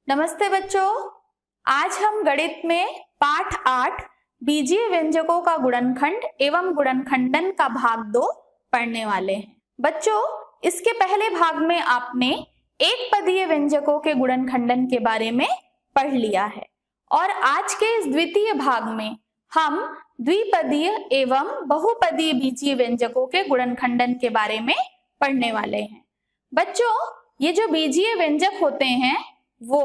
नमस्ते बच्चों, आज हम गणित में पाठ 8 बीजीय व्यंजकों का गुणनखंड एवं गुणनखंडन का भाग 2 पढ़ने वाले हैं। बच्चों, इसके पहले भाग में आपने एक पदीय व्यंजकों के गुणनखंडन के बारे में पढ़ लिया है और आज के इस द्वितीय भाग में हम द्विपदीय एवं बहुपदीय बीजीय व्यंजकों के गुणनखंडन के बारे में पढ़ने वाले हैं। बच्चों, ये जो बीजीय व्यंजक होते हैं वो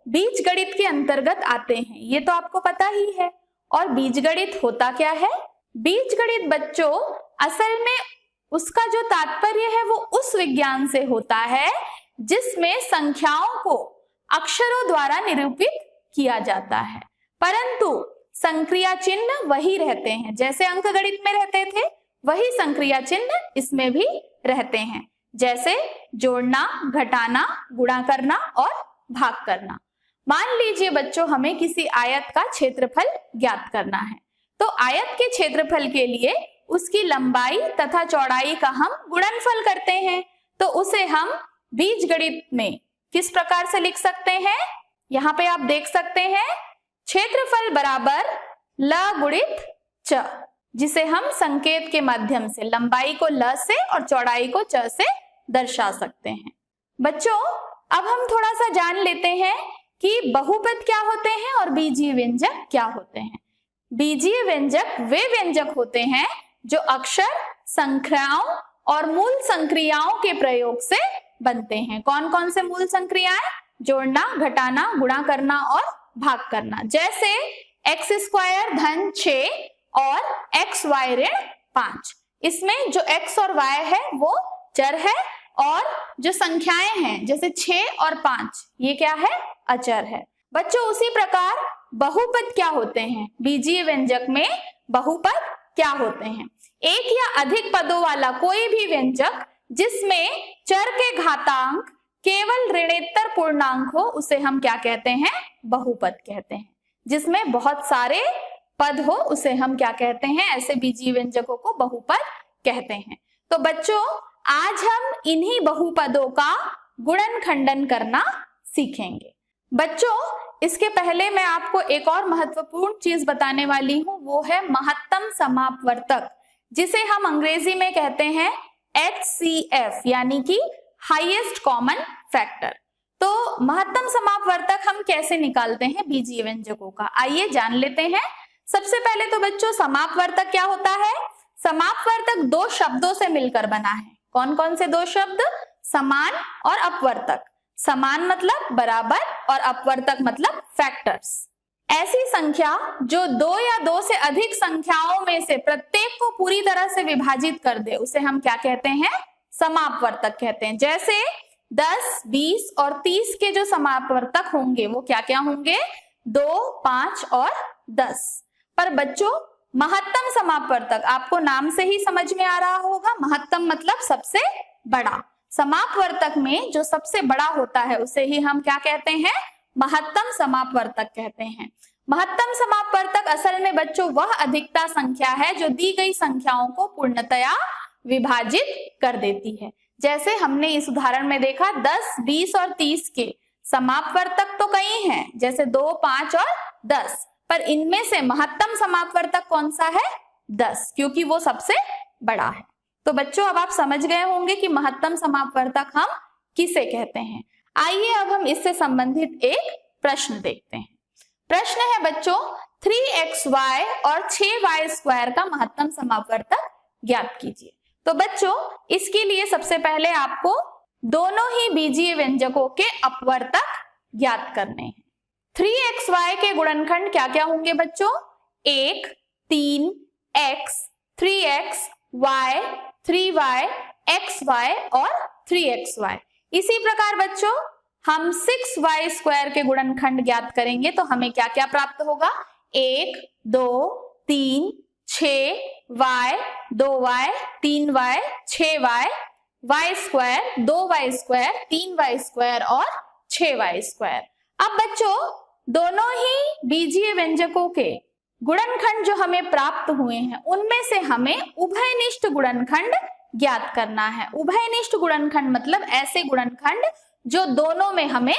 बीजगणित के अंतर्गत आते हैं, ये तो आपको पता ही है। और बीजगणित होता क्या है? बीजगणित बच्चों असल में उसका जो तात्पर्य है वो उस विज्ञान से होता है जिसमें संख्याओं को अक्षरों द्वारा निरूपित किया जाता है, परंतु संक्रिया चिन्ह वही रहते हैं। जैसे अंकगणित में रहते थे वही संक्रिया चिन्ह इसमें भी रहते हैं, जैसे जोड़ना, घटाना, गुणा करना और भाग करना। मान लीजिए बच्चों हमें किसी आयत का क्षेत्रफल ज्ञात करना है, तो आयत के क्षेत्रफल के लिए उसकी लंबाई तथा चौड़ाई का हम गुणनफल करते हैं, तो उसे हम बीजगणित में किस प्रकार से लिख सकते हैं? यहाँ पे आप देख सकते हैं क्षेत्रफल बराबर ल गुणित च, जिसे हम संकेत के माध्यम से लंबाई को ल से और चौड़ाई को च से दर्शा सकते हैं। बच्चों, अब हम थोड़ा सा जान लेते हैं कि बहुपद क्या होते हैं और बीजीय व्यंजक क्या होते हैं। बीजीय व्यंजक वे व्यंजक होते हैं जो अक्षर, संख्याओं और मूल संक्रियाओं के प्रयोग से बनते हैं। कौन कौन से मूल संक्रियाएं? जोड़ना, घटाना, गुणा करना और भाग करना। जैसे x² धन 6 और xy ऋण 5। इसमें जो x और y है वो चर है और जो संख्याएं हैं जैसे 6 और 5 ये क्या है? अचर है। बच्चों, उसी प्रकार बहुपद क्या होते हैं? बीजीय व्यंजक में बहुपद क्या होते हैं? एक या अधिक पदों वाला कोई भी व्यंजक जिसमें चर के घातांक केवल ऋणोत्तर पूर्णांक हो उसे हम क्या कहते हैं? बहुपद कहते हैं। जिसमें बहुत सारे पद हो उसे हम क्या कहते हैं? ऐसे बीजीय व्यंजकों को बहुपद कहते हैं। तो बच्चों, आज हम इन्हीं बहुपदों का गुणनखंडन करना सीखेंगे। बच्चों, इसके पहले मैं आपको एक और महत्वपूर्ण चीज बताने वाली हूं, वो है महत्तम समापवर्तक, जिसे हम अंग्रेजी में कहते हैं HCF यानी कि हाईएस्ट कॉमन फैक्टर। तो महत्तम समापवर्तक हम कैसे निकालते हैं बीजीय व्यंजकों का, आइए जान लेते हैं। सबसे पहले तो बच्चों समापवर्तक क्या होता है? समापवर्तक दो शब्दों से मिलकर बना है। कौन कौन से दो शब्द? समान और अपवर्तक। समान मतलब बराबर और अपवर्तक मतलब फैक्टर्स। ऐसी संख्या जो दो या दो से अधिक संख्याओं में से प्रत्येक को पूरी तरह से विभाजित कर दे उसे हम क्या कहते हैं? समापवर्तक कहते हैं। जैसे 10, 20 और 30 के जो समापवर्तक होंगे वो क्या क्या होंगे? 2, 5 और 10। पर बच्चों, महत्तम समापवर्तक आपको नाम से ही समझ में आ रहा होगा, महत्तम मतलब सबसे बड़ा। समापवर्तक में जो सबसे बड़ा होता है उसे ही हम क्या कहते हैं? महत्तम समापवर्तक कहते हैं। महत्तम समापवर्तक असल में बच्चों वह अधिकता संख्या है जो दी गई संख्याओं को पूर्णतया विभाजित कर देती है। जैसे हमने इस उदाहरण में देखा 10, 20 और 30 के समापवर्तक तो कई हैं, जैसे 2, 5 और 10, पर इनमें से महत्तम समापवर्तक कौन सा है? 10, क्योंकि वो सबसे बड़ा है। तो बच्चों, अब आप समझ गए होंगे कि महत्तम समापवर्तक हम किसे कहते हैं। आइए अब हम इससे संबंधित एक प्रश्न देखते हैं। प्रश्न है बच्चों 3xy और 6y² का महत्तम समापवर्तक ज्ञात कीजिए। तो बच्चों, इसके लिए सबसे पहले आपको दोनों ही बीजीय व्यंजकों के अपवर्तक ज्ञात करने हैं। 3xy के गुणनखंड क्या क्या होंगे बच्चों? 1, 3, x, 3x, y, 3y, xy और 3xy। इसी प्रकार बच्चों हम 6y² के गुणनखंड ज्ञात करेंगे तो हमें क्या क्या प्राप्त होगा? 1, 2, 3, 6y, 2y, 3y, 6y, y², 2y², 3y² और 6y²। अब बच्चों दोनों ही बीजीय व्यंजकों के गुणनखंड जो हमें प्राप्त हुए हैं उनमें से हमें उभयनिष्ठ गुणनखंड ज्ञात करना है। उभयनिष्ठ गुणनखंड मतलब ऐसे गुणनखंड जो दोनों में हमें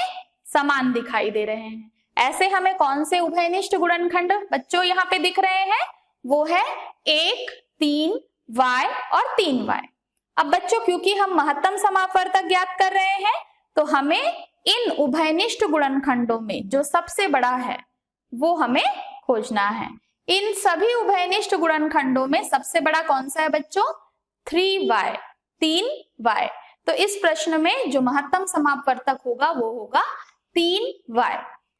समान दिखाई दे रहे हैं। ऐसे हमें कौन से उभयनिष्ठ गुणनखंड बच्चों यहाँ पे दिख रहे हैं? वो है 1, 3, y और 3y। अब बच्चों क्योंकि हम महत्तम समापवर्तक ज्ञात कर रहे हैं तो हमें इन उभयनिष्ठ गुणनखंडों में जो सबसे बड़ा है वो हमें खोजना है। इन सभी उभयनिष्ठ गुणनखंडों में सबसे बड़ा कौन सा है बच्चों? 3y, 3y। तो इस प्रश्न में जो महत्तम समापवर्तक होगा वो होगा 3y।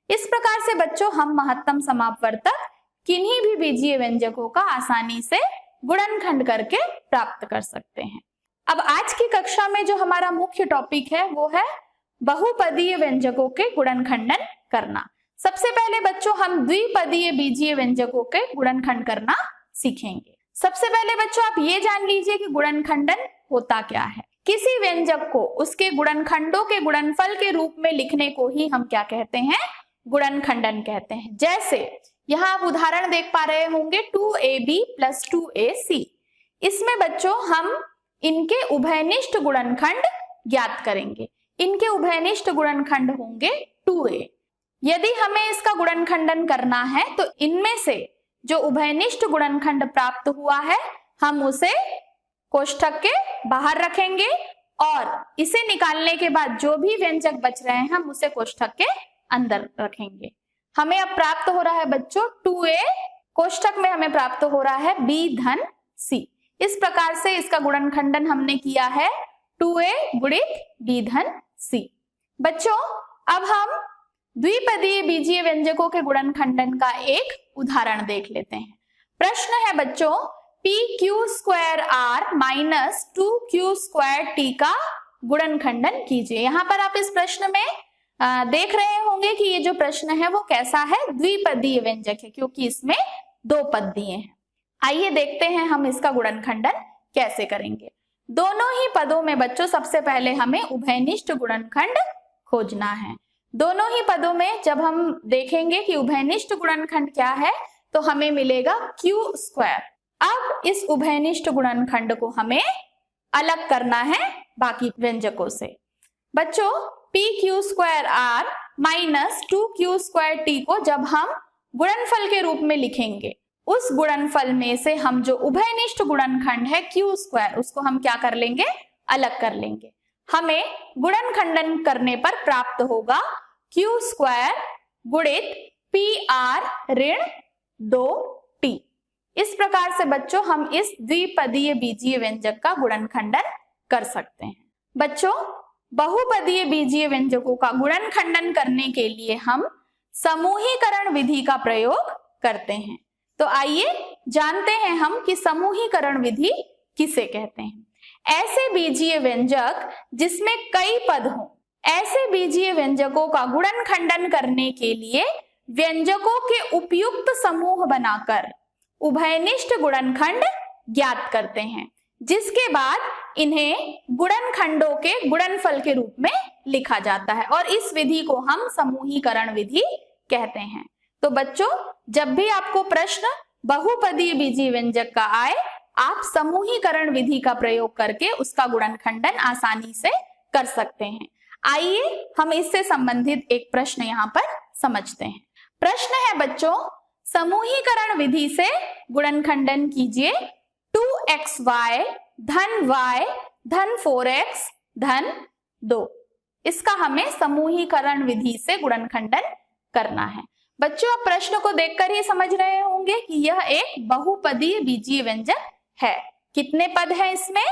इस प्रकार से बच्चों हम महत्तम समापवर्तक किन्हीं भी बीजीय व्यंजकों का आसानी से गुणनखंड करके प्राप्त कर सकते हैं। अब आज की कक्षा में जो हमारा मुख्य टॉपिक है वो है बहुपदीय व्यंजकों के गुणनखंडन करना। सबसे पहले बच्चों हम द्विपदीय बीजीय व्यंजकों के गुणनखंड करना सीखेंगे। सबसे पहले बच्चों आप ये जान लीजिए कि गुणनखंडन होता क्या है। किसी व्यंजक को उसके गुणनखंडों के गुणनफल के रूप में लिखने को ही हम क्या कहते हैं? गुणनखंडन कहते हैं। जैसे यहाँ आप उदाहरण देख पा रहे होंगे 2ab + 2ac। इसमें बच्चों हम इनके उभयनिष्ठ गुणनखंड ज्ञात करेंगे। इनके उभयनिष्ठ गुणनखंड होंगे 2a। यदि हमें इसका गुणनखंडन करना है तो इनमें से जो उभयनिष्ठ गुणनखंड प्राप्त हुआ है हम उसे कोष्ठक के बाहर रखेंगे और इसे निकालने के बाद जो भी व्यंजक बच रहे हैं हम उसे कोष्ठक के अंदर रखेंगे। हमें अब प्राप्त हो रहा है बच्चों 2a, कोष्ठक में हमें प्राप्त हो रहा है b धन c। इस प्रकार से इसका गुणनखंडन हमने किया है 2a गुणित b धन c। बच्चों अब हम द्विपदीय बीजीय व्यंजकों के गुणनखंडन का एक उदाहरण देख लेते हैं। प्रश्न है बच्चों pq² माइनस 2q² का गुणनखंडन कीजिए। यहाँ पर आप इस प्रश्न में देख रहे होंगे कि ये जो प्रश्न है वो कैसा है? द्विपदीय व्यंजक है क्योंकि इसमें 2 पद दिए हैं। आइए देखते हैं हम इसका गुणनखंडन कैसे करेंगे। दोनों ही पदों में बच्चों सबसे पहले हमें उभयनिष्ठ गुणनखंड खोजना है। दोनों ही पदों में जब हम देखेंगे कि उभयनिष्ठ गुणनखंड क्या है तो हमें मिलेगा q²। अब इस उभयनिष्ठ गुणनखंड को हमें अलग करना है बाकी व्यंजकों से। बच्चों pq² माइनस 2q² को जब हम गुणनफल के रूप में लिखेंगे उस गुणनफल में से हम जो उभयनिष्ठ गुणनखंड है q² उसको हम क्या कर लेंगे? अलग कर लेंगे। हमें गुणनखंडन करने पर प्राप्त होगा q² गुणित pr ऋण 2t। इस प्रकार से बच्चों हम इस द्विपदीय बीजीय व्यंजक का गुणनखंडन कर सकते हैं। बच्चों बहुपदीय बीजीय व्यंजकों का गुणनखंडन करने के लिए हम समूहीकरण विधि का प्रयोग करते हैं। तो आइए जानते हैं हम कि समूहीकरण विधि किसे कहते हैं। ऐसे बीजीय व्यंजक जिसमें कई पद हों, ऐसे बीजीय व्यंजकों का गुणनखंडन करने के लिए व्यंजकों के उपयुक्त समूह बनाकर उभयनिष्ठ गुणनखंड ज्ञात करते हैं, जिसके बाद इन्हें गुणनखंडों के गुणनफल के रूप में लिखा जाता है और इस विधि को हम समूहीकरण विधि कहते हैं। तो बच्चों जब भी आपको प्रश्न बहुपदीय बीजीय व्यंजक का आए आप समूहीकरण विधि का प्रयोग करके उसका गुणनखंडन आसानी से कर सकते हैं। आइए हम इससे संबंधित एक प्रश्न यहाँ पर समझते हैं। प्रश्न है बच्चों समूहीकरण विधि से गुणनखंडन कीजिए 2xy धन y धन 4x धन 2। इसका हमें समूहीकरण विधि से गुणनखंडन करना है। बच्चों आप प्रश्न को देखकर ही समझ रहे होंगे कि यह एक बहुपदीय बीजीय व्यंजक है। कितने पद हैं इसमें?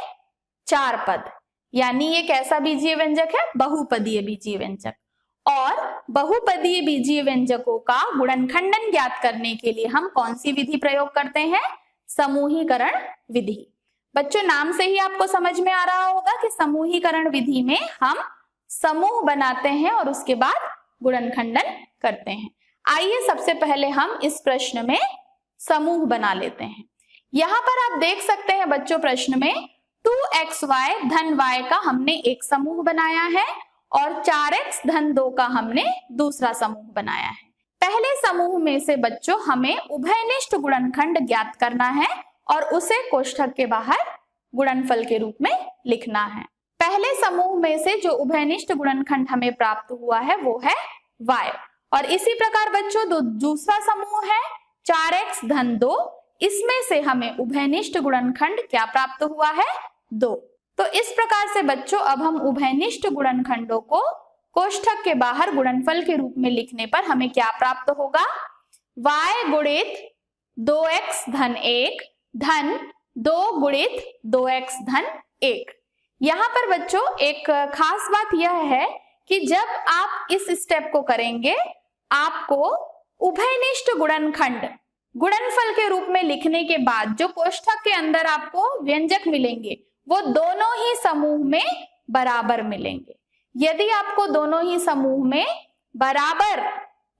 4 पद, यानी ये कैसा बीजीय व्यंजक है? बहुपदीय बीजीय व्यंजक। और बहुपदीय बीजीय व्यंजकों का गुणनखंडन ज्ञात करने के लिए हम कौन सी विधि प्रयोग करते हैं? समूहीकरण विधि। बच्चों नाम से ही आपको समझ में आ रहा होगा कि समूहीकरण विधि में हम समूह बनाते हैं और उसके बाद गुणनखंडन करते हैं। आइए सबसे पहले हम इस प्रश्न में समूह बना लेते हैं। यहाँ पर आप देख सकते हैं बच्चों प्रश्न में 2xy धन y का हमने एक समूह बनाया है और 4x धन 2 का हमने दूसरा समूह बनाया है। पहले समूह में से बच्चों हमें उभयनिष्ठ गुणनखंड ज्ञात करना है और उसे कोष्ठक के बाहर गुणनफल के रूप में लिखना है। पहले समूह में से जो उभयनिष्ठ गुणनखंड हमें प्राप्त हुआ है वो है y। और इसी प्रकार बच्चों दूसरा समूह है 4x धन 2, इसमें से हमें उभयनिष्ठ गुणनखंड क्या प्राप्त हुआ है 2। तो इस प्रकार से बच्चों अब हम उभयनिष्ठ गुणनखंडों को कोष्ठक के बाहर गुणनफल के रूप में लिखने पर हमें क्या प्राप्त होगा, y गुणित 2x धन 1 धन 2 गुणित 2x धन 1। यहाँ पर बच्चों एक खास बात यह है कि जब आप इस स्टेप को करेंगे आपको उभयनिष्ठ गुणनखंड गुणनफल के रूप में लिखने के बाद जो कोष्ठक के अंदर आपको व्यंजक मिलेंगे वो दोनों ही समूह में बराबर मिलेंगे। यदि आपको दोनों ही समूह में बराबर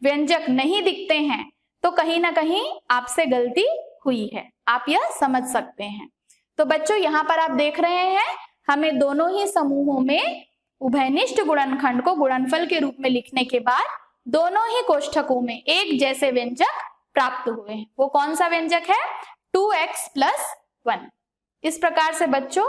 व्यंजक नहीं दिखते हैं तो कहीं ना कहीं आपसे गलती हुई है, आप यह समझ सकते हैं। तो बच्चों यहाँ पर आप देख रहे हैं हमें दोनों ही समूहों में उभयनिष्ठ गुणनखंड को गुणनफल के रूप में लिखने के बाद दोनों ही कोष्ठकों में एक जैसे व्यंजक प्राप्त हुए हैं। वो कौन सा व्यंजक है, 2x + 1। इस प्रकार से बच्चों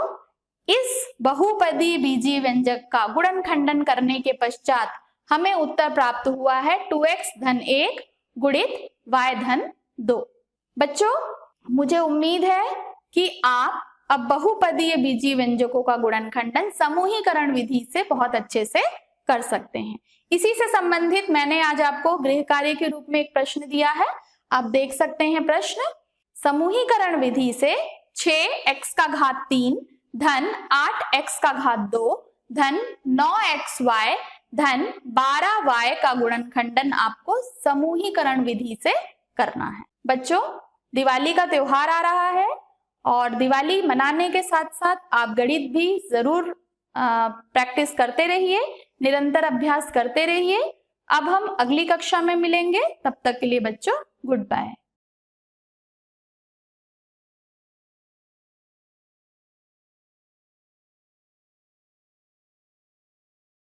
इस बहुपदी बीजीय व्यंजक का गुणनखंडन करने के पश्चात हमें उत्तर प्राप्त हुआ है 2x धन 1 गुणित y धन 2। बच्चों मुझे उम्मीद है कि आप अब बहुपदीय बीजीय व्यंजकों का गुणनखंडन समूहीकरण विधि से बहुत अच्छे से कर सकते हैं। इसी से संबंधित मैंने आज आपको गृह कार्य के रूप में एक प्रश्न दिया है, आप देख सकते हैं प्रश्न। समूहीकरण विधि से 6x³ धन 8x² धन 9xy धन 12y का गुणनखंडन आपको समूहीकरण विधि से करना है। बच्चों दिवाली का त्योहार आ रहा है और दिवाली मनाने के साथ साथ आप गणित भी जरूर प्रैक्टिस करते रहिए, निरंतर अभ्यास करते रहिए। अब हम अगली कक्षा में मिलेंगे, तब तक के लिए बच्चों गुड बाय।